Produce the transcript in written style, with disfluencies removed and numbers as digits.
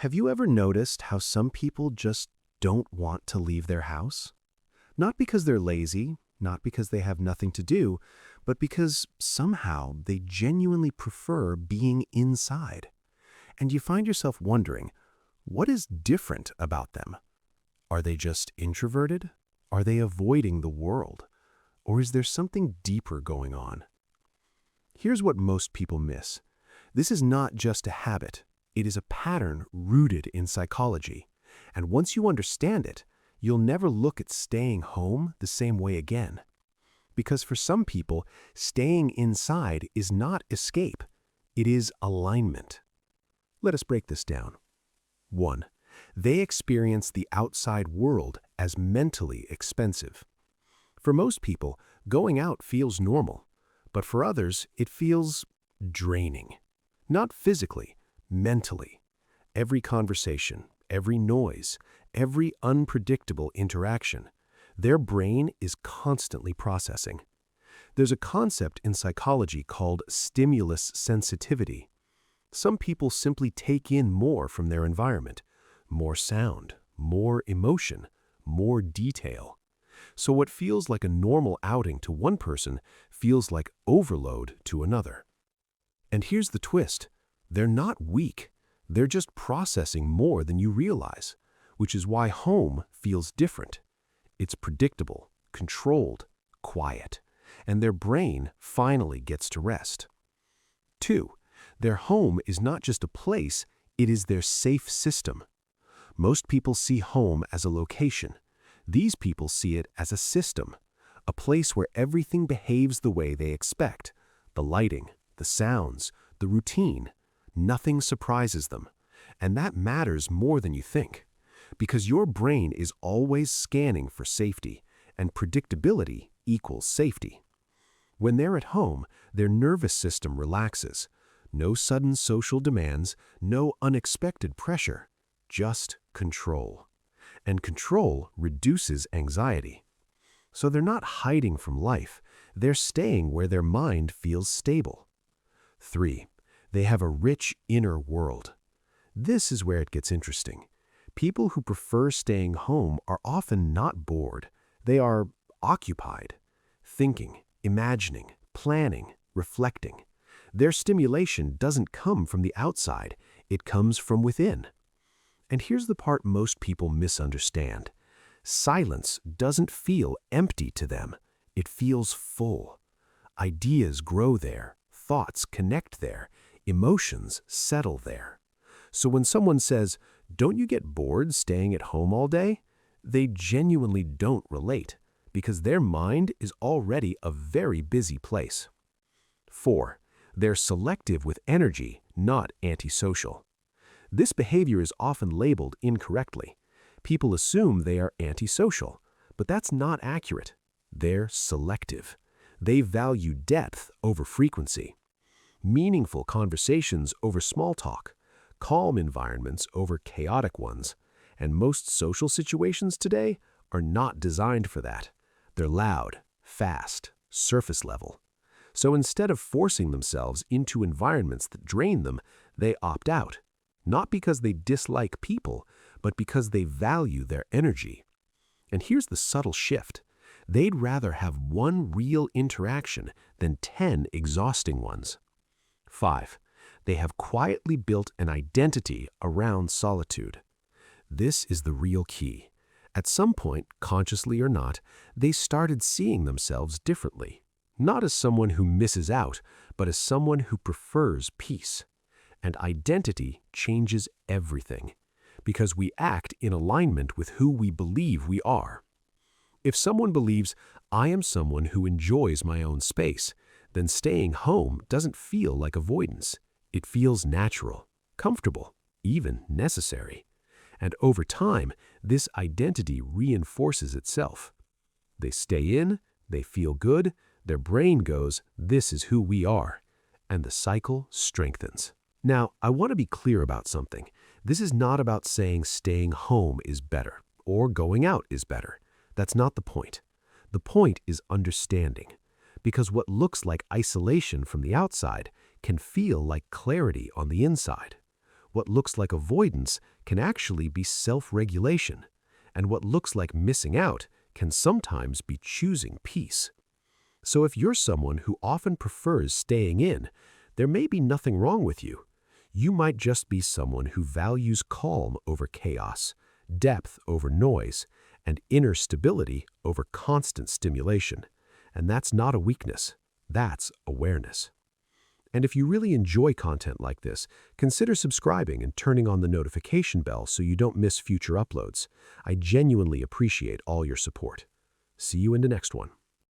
Have you ever noticed how some people just don't want to leave their house? Not because they're lazy, not because they have nothing to do, but because somehow they genuinely prefer being inside. And you find yourself wondering, what is different about them? Are they just introverted? Are they avoiding the world? Or is there something deeper going on? Here's what most people miss. This is not just a habit. It is a pattern rooted in psychology. And once you understand it, you'll never look at staying home the same way again. Because for some people, staying inside is not escape. It is alignment. Let us break this down. 1. They experience the outside world as mentally expensive. For most people, going out feels normal, but for others, it feels draining. Not physically, mentally. Every conversation, every noise, every unpredictable interaction, their brain is constantly processing. There's a concept in psychology called stimulus sensitivity. Some people simply take in more from their environment, more sound, more emotion, more detail. So what feels like a normal outing to one person feels like overload to another. And here's the twist. They're not weak. They're just processing more than you realize, which is why home feels different. It's predictable, controlled, quiet, and their brain finally gets to rest. 2. Their home is not just a place, it is their safe system. Most people see home as a location. These people see it as a system, a place where everything behaves the way they expect. The lighting, the sounds, the routine, nothing surprises them. And that matters more than you think, because your brain is always scanning for safety, and predictability equals safety. When they're at home, their nervous system relaxes. No sudden social demands, no unexpected pressure, just control. And control reduces anxiety. So they're not hiding from life, they're staying where their mind feels stable. 3. They have a rich inner world. This is where it gets interesting. People who prefer staying home are often not bored. They are occupied, thinking, imagining, planning, reflecting. Their stimulation doesn't come from the outside, it comes from within. And here's the part most people misunderstand. Silence doesn't feel empty to them. It feels full. Ideas grow there, thoughts connect there, emotions settle there. So when someone says, "Don't you get bored staying at home all day?" they genuinely don't relate, because their mind is already a very busy place. 4. They're selective with energy, not antisocial. This behavior is often labeled incorrectly. People assume they are antisocial, but that's not accurate. They're selective. They value depth over frequency, meaningful conversations over small talk, calm environments over chaotic ones, and most social situations today are not designed for that. They're loud, fast, surface level. So instead of forcing themselves into environments that drain them, they opt out. Not because they dislike people, but because they value their energy. And here's the subtle shift. They'd rather have one real interaction than 10 exhausting ones. 5. They have quietly built an identity around solitude. This is the real key. At some point, consciously or not, they started seeing themselves differently. Not as someone who misses out, but as someone who prefers peace. And identity changes everything, because we act in alignment with who we believe we are. If someone believes, "I am someone who enjoys my own space," then staying home doesn't feel like avoidance. It feels natural, comfortable, even necessary. And over time, this identity reinforces itself. They stay in, they feel good, their brain goes, "This is who we are," and the cycle strengthens. Now, I want to be clear about something. This is not about saying staying home is better or going out is better. That's not the point. The point is understanding. Because what looks like isolation from the outside can feel like clarity on the inside. What looks like avoidance can actually be self-regulation, and what looks like missing out can sometimes be choosing peace. So if you're someone who often prefers staying in, there may be nothing wrong with you. You might just be someone who values calm over chaos, depth over noise, and inner stability over constant stimulation. And that's not a weakness, that's awareness. And if you really enjoy content like this, consider subscribing and turning on the notification bell so you don't miss future uploads. I genuinely appreciate all your support. See you in the next one.